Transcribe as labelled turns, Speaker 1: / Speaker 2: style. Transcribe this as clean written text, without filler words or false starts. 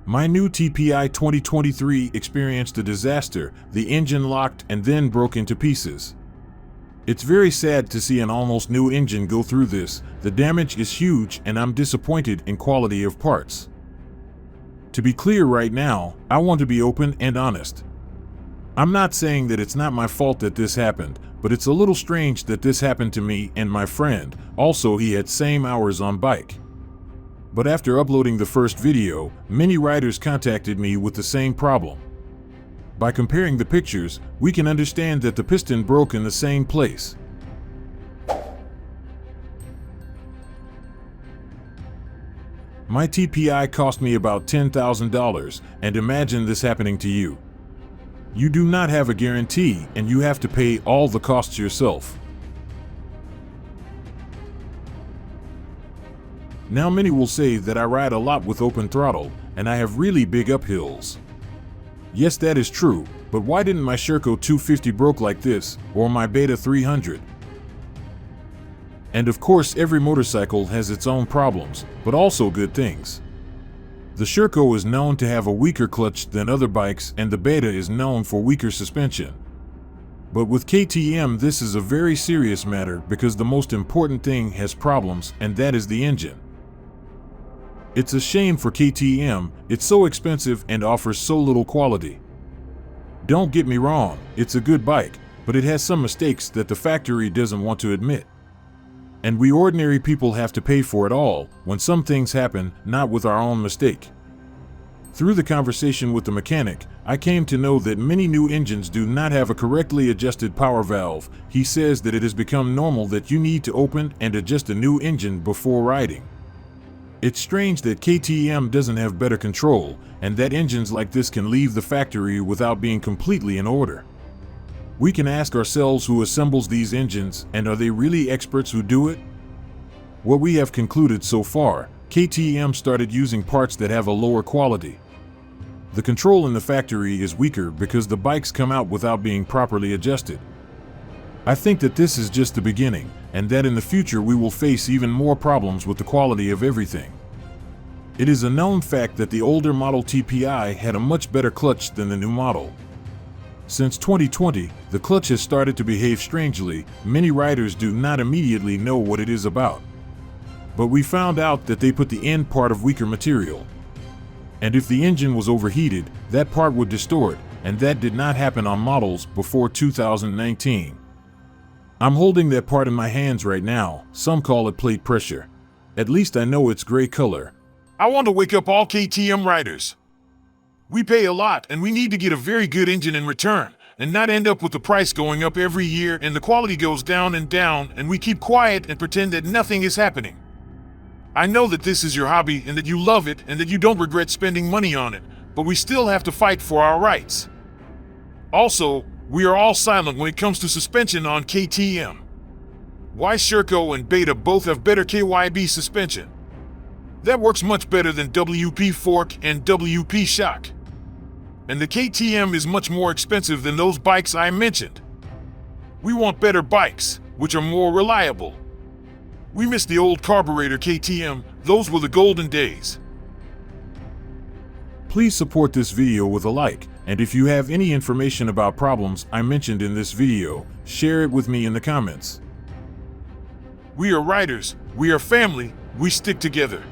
Speaker 1: My new TPI 2023 experienced a disaster. The engine locked and then broke into pieces. It's very sad to see an almost new engine go through this. The damage is huge and I'm disappointed in quality of parts. To be clear right now, I want to be open and honest. I'm not saying that it's not my fault that this happened, but it's a little strange that this happened to me and my friend. Also, he had same hours on bike. But after uploading the first video, many riders contacted me with the same problem. By comparing the pictures, we can understand that the piston broke in the same place. My TPI cost me about $10,000, and imagine this happening to you. You do not have a guarantee, and you have to pay all the costs yourself. Now many will say that I ride a lot with open throttle, and I have really big uphills. Yes, that is true, but why didn't my Sherco 250 broke like this, or my Beta 300? And of course, every motorcycle has its own problems, but also good things. The Sherco is known to have a weaker clutch than other bikes, and the Beta is known for weaker suspension. But with KTM, this is a very serious matter because the most important thing has problems, and that is the engine. It's a shame for KTM, it's so expensive and offers so little quality. Don't get me wrong, it's a good bike, but it has some mistakes that the factory doesn't want to admit. And we ordinary people have to pay for it all when some things happen, not with our own mistake. Through the conversation with the mechanic, I came to know that many new engines do not have a correctly adjusted power valve. He says that it has become normal that you need to open and adjust a new engine before riding. It's strange that KTM doesn't have better control, and that engines like this can leave the factory without being completely in order. We can ask ourselves who assembles these engines, and are they really experts who do it? What we have concluded so far, KTM started using parts that have a lower quality. The control in the factory is weaker because the bikes come out without being properly adjusted. I think that this is just the beginning, and that in the future we will face even more problems with the quality of everything. It is a known fact that the older model TPI had a much better clutch than the new model. Since 2020, the clutch has started to behave strangely. Many riders do not immediately know what it is about. But we found out that they put the end part of weaker material. And if the engine was overheated, that part would distort, and that did not happen on models before 2019. I'm holding that part in my hands right now. Some call it plate pressure. At least I know it's gray color.
Speaker 2: I want to wake up all KTM riders. We pay a lot and we need to get a very good engine in return and not end up with the price going up every year and the quality goes down and we keep quiet and pretend that nothing is happening. I know that this is your hobby and that you love it and that you don't regret spending money on it, but we still have to fight for our rights. Also, we are all silent when it comes to suspension on KTM. Why Sherco and Beta both have better KYB suspension? That works much better than WP fork and WP shock. And the KTM is much more expensive than those bikes I mentioned. We want better bikes, which are more reliable. We miss the old carburetor KTM, those were the golden days.
Speaker 1: Please support this video with a like, and if you have any information about problems I mentioned in this video, share it with me in the comments.
Speaker 2: We are riders, we are family, we stick together.